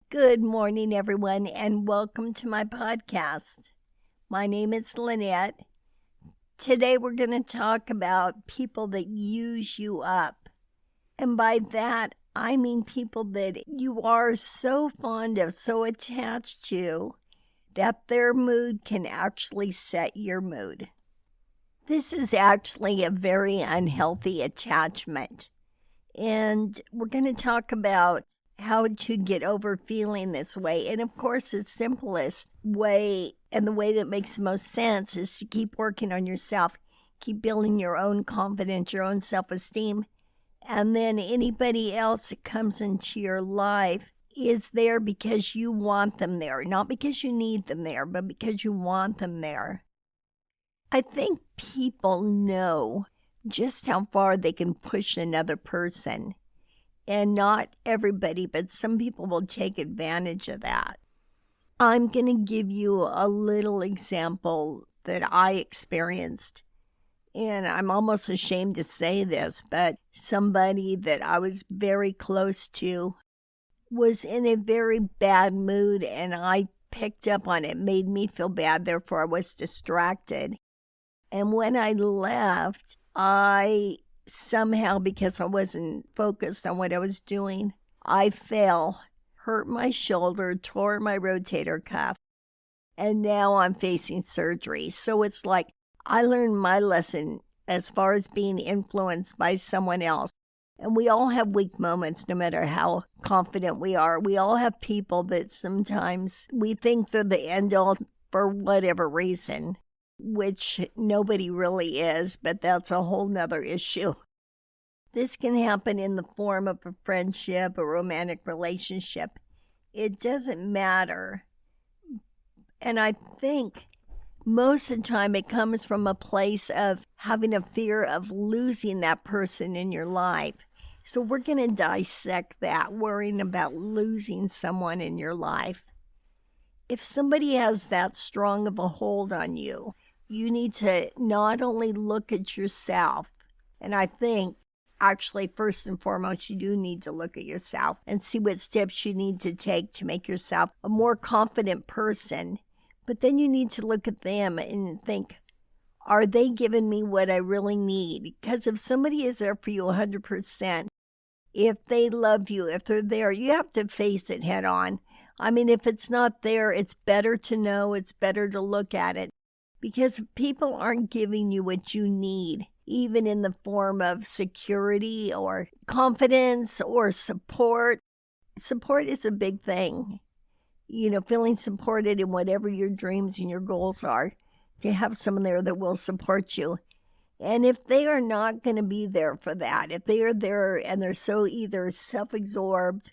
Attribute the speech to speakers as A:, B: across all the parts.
A: Good morning, everyone, and welcome to my podcast. My name is Lynette. Today, we're going to talk about people that use you up. And by that, I mean people that you are so fond of, so attached to, that their mood can actually set your mood. This is actually a very unhealthy attachment. And we're going to talk about how to get over feeling this way. And of course, the simplest way and the way that makes the most sense is to keep working on yourself, keep building your own confidence, your own self-esteem. And then anybody else that comes into your life is there because you want them there, not because you need them there, but because you want them there. I think people know just how far they can push another person. And not everybody, but some people will take advantage of that. I'm going to give you a little example that I experienced. And I'm almost ashamed to say this, but somebody that I was very close to was in a very bad mood, and I picked up on it. It made me feel bad, therefore I was distracted. And when I left, I somehow, because I wasn't focused on what I was doing, I fell, hurt my shoulder, tore my rotator cuff, and now I'm facing surgery. So it's like I learned my lesson as far as being influenced by someone else. And we all have weak moments, no matter how confident we are. We all have people that sometimes we think they're the end all for whatever reason, which nobody really is, but that's a whole nother issue. This can happen in the form of a friendship, a romantic relationship. It doesn't matter. And I think most of the time it comes from a place of having a fear of losing that person in your life. So we're going to dissect that, worrying about losing someone in your life. If somebody has that strong of a hold on you, you need to not only look at yourself, and I think actually first and foremost you do need to look at yourself and see what steps you need to take to make yourself a more confident person. But then you need to look at them and think, are they giving me what I really need? Because if somebody is there for you 100%, if they love you, if they're there, you have to face it head on. I mean, if it's not there, it's better to know, it's better to look at it. Because if people aren't giving you what you need, even in the form of security or confidence or support is a big thing. You know, feeling supported in whatever your dreams and your goals are, to have someone there that will support you. And if they are not going to be there for that, if they are there and they're so either self-absorbed,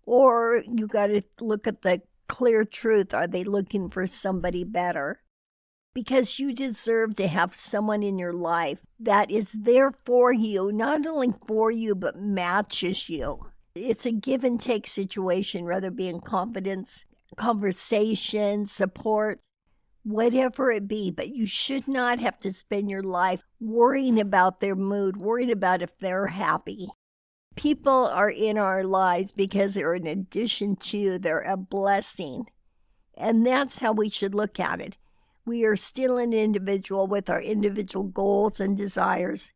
A: or you got to look at the clear truth, are they looking for somebody better? Because you deserve to have someone in your life that is there for you, not only for you, but matches you. It's a give and take situation, whether it be in confidence, conversation, support, whatever it be. But you should not have to spend your life worrying about their mood, worrying about if they're happy. People are in our lives because they're an addition to, they're a blessing. And that's how we should look at it. We are still an individual with our individual goals and desires.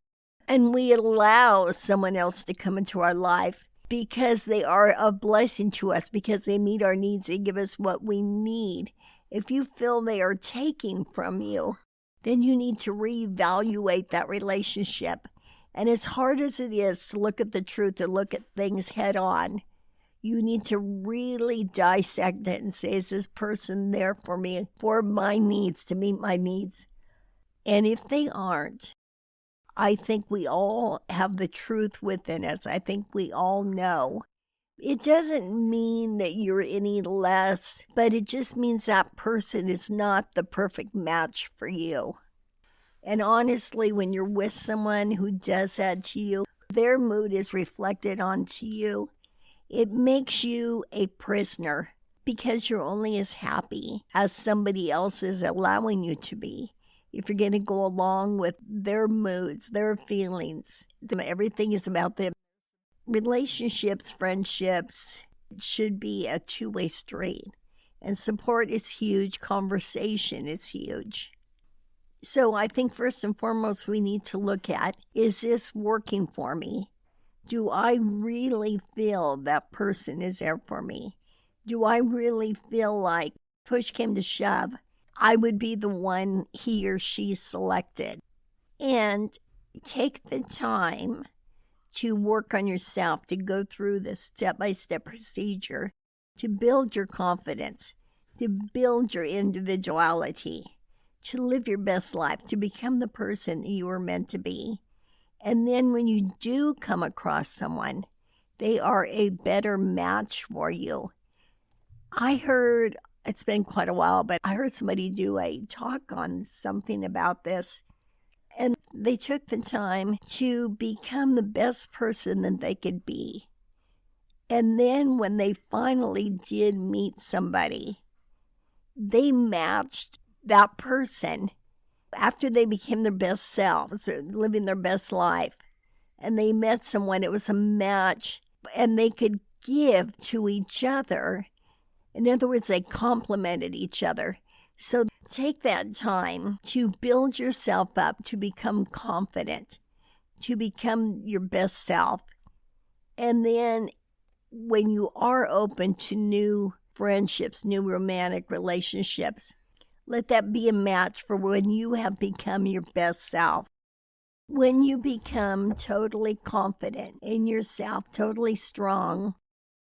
A: And we allow someone else to come into our life because they are a blessing to us, because they meet our needs and give us what we need. If you feel they are taking from you, then you need to reevaluate that relationship. And as hard as it is to look at the truth and look at things head on, you need to really dissect it and say, is this person there for me, for my needs, to meet my needs? And if they aren't, I think we all have the truth within us. I think we all know. It doesn't mean that you're any less, but it just means that person is not the perfect match for you. And honestly, when you're with someone who does that to you, their mood is reflected onto you. It makes you a prisoner because you're only as happy as somebody else is allowing you to be. If you're going to go along with their moods, their feelings, everything is about them. Relationships, friendships, It should be a two-way street. And support is huge. Conversation is huge. So I think first and foremost, we need to look at, is this working for me? Do I really feel that person is there for me? Do I really feel like, push came to shove, I would be the one he or she selected? And take the time to work on yourself, to go through this step-by-step procedure, to build your confidence, to build your individuality, to live your best life, to become the person that you were meant to be. And then when you do come across someone, they are a better match for you. I heard, it's been quite a while, but I heard somebody do a talk on something about this. And they took the time to become the best person that they could be. And then when they finally did meet somebody, they matched that person after they became their best selves, or living their best life. And they met someone, it was a match, and they could give to each other. In other words, they complemented each other. So take that time to build yourself up, to become confident, to become your best self. And then when you are open to new friendships, new romantic relationships, let that be a match for when you have become your best self. When you become totally confident in yourself, totally strong,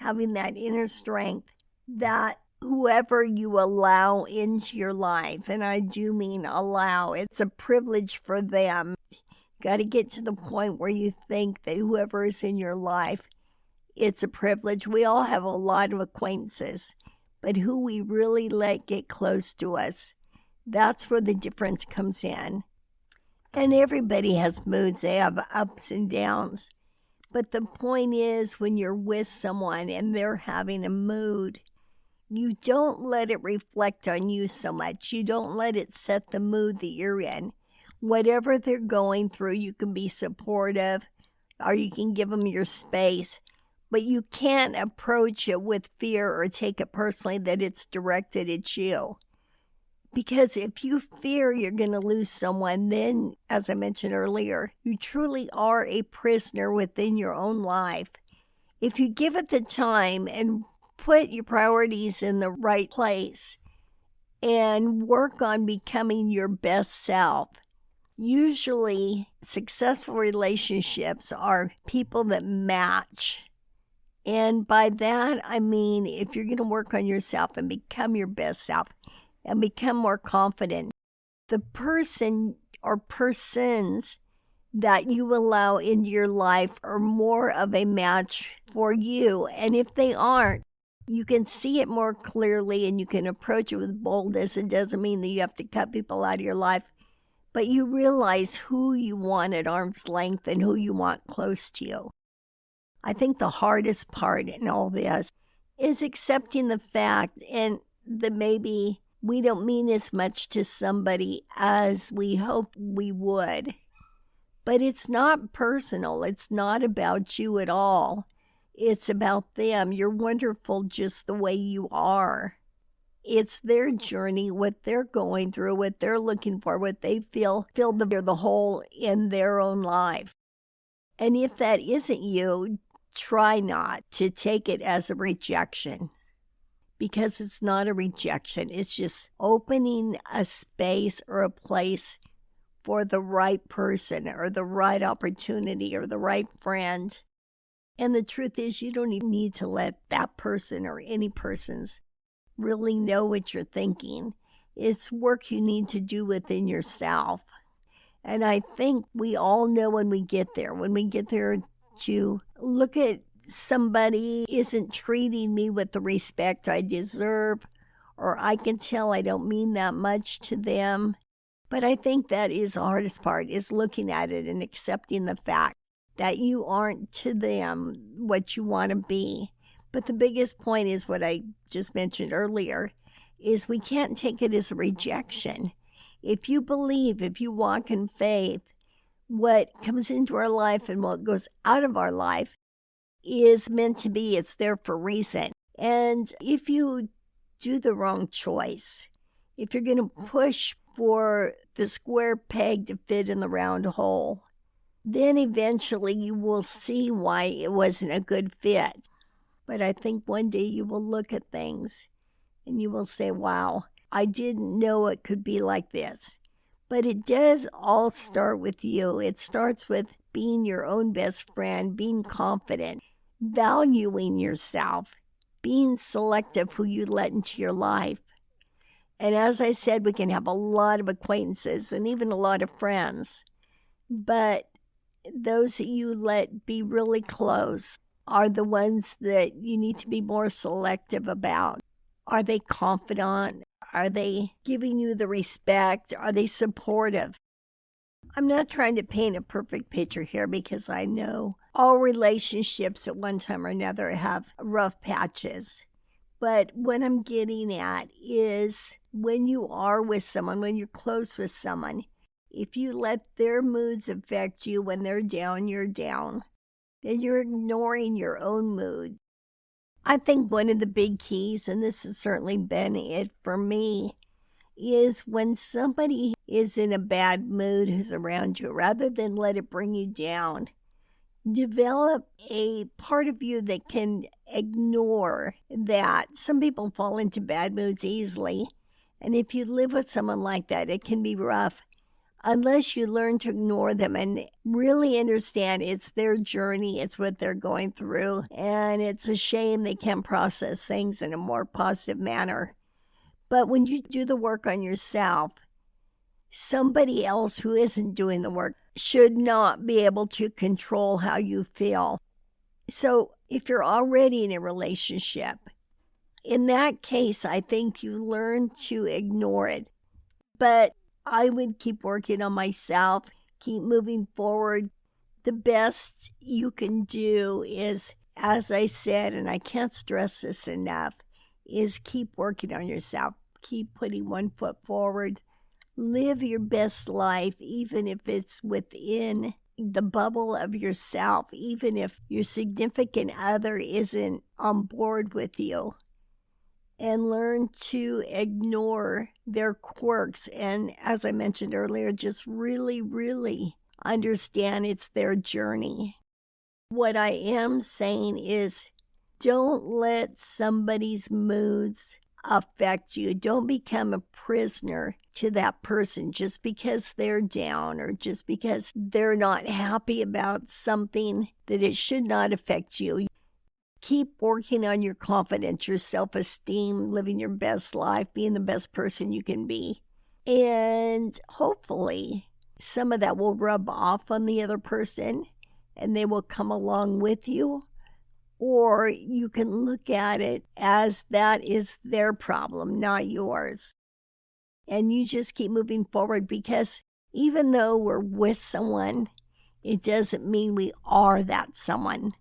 A: having that inner strength, that whoever you allow into your life, and I do mean allow, it's a privilege for them. You got to get to the point where you think that whoever is in your life, it's a privilege. We all have a lot of acquaintances, but who we really let get close to us, that's where the difference comes in. And everybody has moods, they have ups and downs. But the point is, when you're with someone and they're having a mood, you don't let it reflect on you so much. You don't let it set the mood that you're in. Whatever they're going through, you can be supportive or you can give them your space. But you can't approach it with fear or take it personally that it's directed at you. Because if you fear you're going to lose someone, then, as I mentioned earlier, you truly are a prisoner within your own life. If you give it the time and put your priorities in the right place and work on becoming your best self, usually successful relationships are people that match. And by that, I mean, if you're going to work on yourself and become your best self and become more confident, the person or persons that you allow into your life are more of a match for you. And if they aren't, you can see it more clearly and you can approach it with boldness. It doesn't mean that you have to cut people out of your life, but you realize who you want at arm's length and who you want close to you. I think the hardest part in all this is accepting the fact and that maybe we don't mean as much to somebody as we hope we would. But it's not personal. It's not about you at all. It's about them. You're wonderful just the way you are. It's their journey, what they're going through, what they're looking for, what they feel the hole in their own life. And if that isn't you, try not to take it as a rejection. Because it's not a rejection. It's just opening a space or a place for the right person or the right opportunity or the right friend. And the truth is, you don't even need to let that person or any persons really know what you're thinking. It's work you need to do within yourself. And I think we all know when we get there to look at somebody isn't treating me with the respect I deserve, or I can tell I don't mean that much to them. But I think that is the hardest part, is looking at it and accepting the fact that you aren't to them what you want to be. But the biggest point is what I just mentioned earlier, is we can't take it as a rejection. If you believe, if you walk in faith, what comes into our life and what goes out of our life is meant to be. It's there for a reason. And if you do the wrong choice, if you're going to push for the square peg to fit in the round hole, then eventually you will see why it wasn't a good fit. But I think one day you will look at things and you will say, wow, I didn't know it could be like this. But it does all start with you. It starts with being your own best friend, being confident, valuing yourself, being selective who you let into your life. And as I said, we can have a lot of acquaintances and even a lot of friends. But those that you let be really close are the ones that you need to be more selective about. Are they confidant? Are they giving you the respect? Are they supportive? I'm not trying to paint a perfect picture here because I know all relationships at one time or another have rough patches. But what I'm getting at is when you are with someone, when you're close with someone, if you let their moods affect you when they're down, you're down, then you're ignoring your own mood. I think one of the big keys, and this has certainly been it for me, is when somebody is in a bad mood who's around you, rather than let it bring you down, develop a part of you that can ignore that. Some people fall into bad moods easily, and if you live with someone like that, it can be rough. Unless you learn to ignore them and really understand it's their journey, it's what they're going through, and it's a shame they can't process things in a more positive manner. But when you do the work on yourself, somebody else who isn't doing the work should not be able to control how you feel. So if you're already in a relationship, in that case, I think you learn to ignore it. But I would keep working on myself, keep moving forward. The best you can do is, as I said, and I can't stress this enough, is keep working on yourself. Keep putting one foot forward. Live your best life, even if it's within the bubble of yourself, even if your significant other isn't on board with you. And learn to ignore their quirks. And as I mentioned earlier, just really, really understand it's their journey. What I am saying is don't let somebody's moods affect you. Don't become a prisoner to that person just because they're down or just because they're not happy about something, that it should not affect you. Keep working on your confidence, your self-esteem, living your best life, being the best person you can be. And hopefully some of that will rub off on the other person and they will come along with you. Or you can look at it as that is their problem, not yours. And you just keep moving forward, because even though we're with someone, it doesn't mean we are that someone.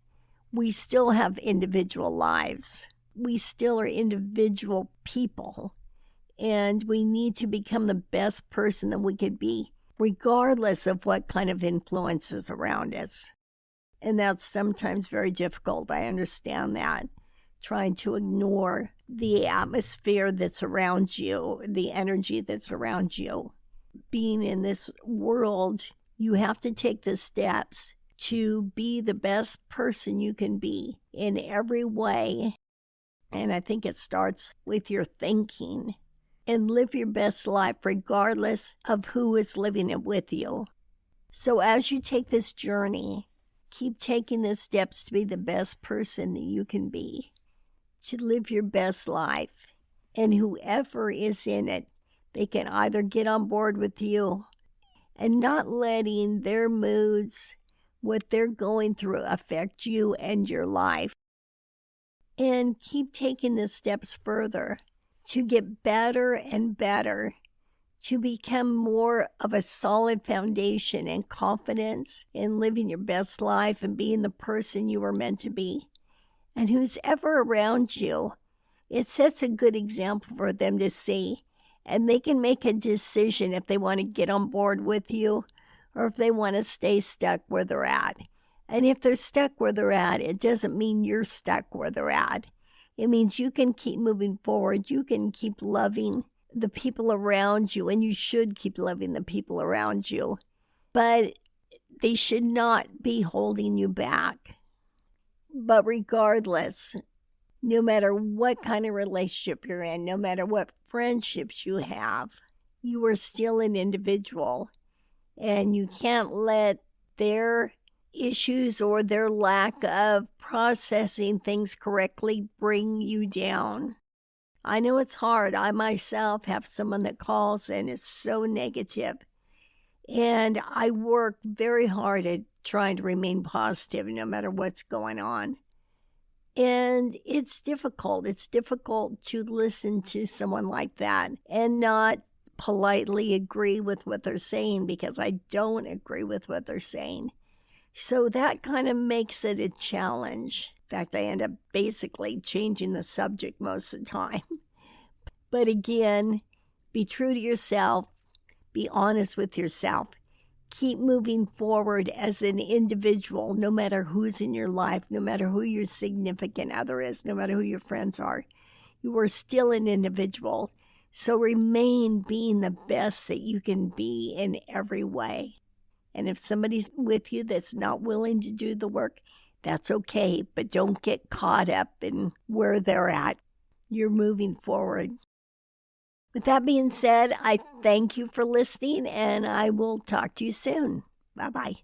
A: We still have individual lives. We still are individual people. And we need to become the best person that we could be, regardless of what kind of influence is around us. And that's sometimes very difficult. I understand that. Trying to ignore the atmosphere that's around you, the energy that's around you. Being in this world, you have to take the steps to be the best person you can be in every way. And I think it starts with your thinking. And live your best life regardless of who is living it with you. So as you take this journey, keep taking the steps to be the best person that you can be, to live your best life. And whoever is in it, they can either get on board with you and not letting their moods, what they're going through, affect you and your life. And keep taking the steps further to get better and better, to become more of a solid foundation and confidence in living your best life and being the person you were meant to be. And who's ever around you, it sets a good example for them to see. And they can make a decision if they want to get on board with you or if they want to stay stuck where they're at. And if they're stuck where they're at, it doesn't mean you're stuck where they're at. It means you can keep moving forward. You can keep loving the people around you, and you should keep loving the people around you. But they should not be holding you back. But regardless, no matter what kind of relationship you're in, no matter what friendships you have, you are still an individual. And you can't let their issues or their lack of processing things correctly bring you down. I know it's hard. I myself have someone that calls and is so negative. And I work very hard at trying to remain positive no matter what's going on. And it's difficult. It's difficult to listen to someone like that and not politely agree with what they're saying, because I don't agree with what they're saying. So that kind of makes it a challenge. In fact, I end up basically changing the subject most of the time. But again, be true to yourself. Be honest with yourself. Keep moving forward as an individual, no matter who's in your life, no matter who your significant other is, no matter who your friends are. You are still an individual. So remain being the best that you can be in every way. And if somebody's with you that's not willing to do the work, that's okay. But don't get caught up in where they're at. You're moving forward. With that being said, I thank you for listening, and I will talk to you soon. Bye-bye.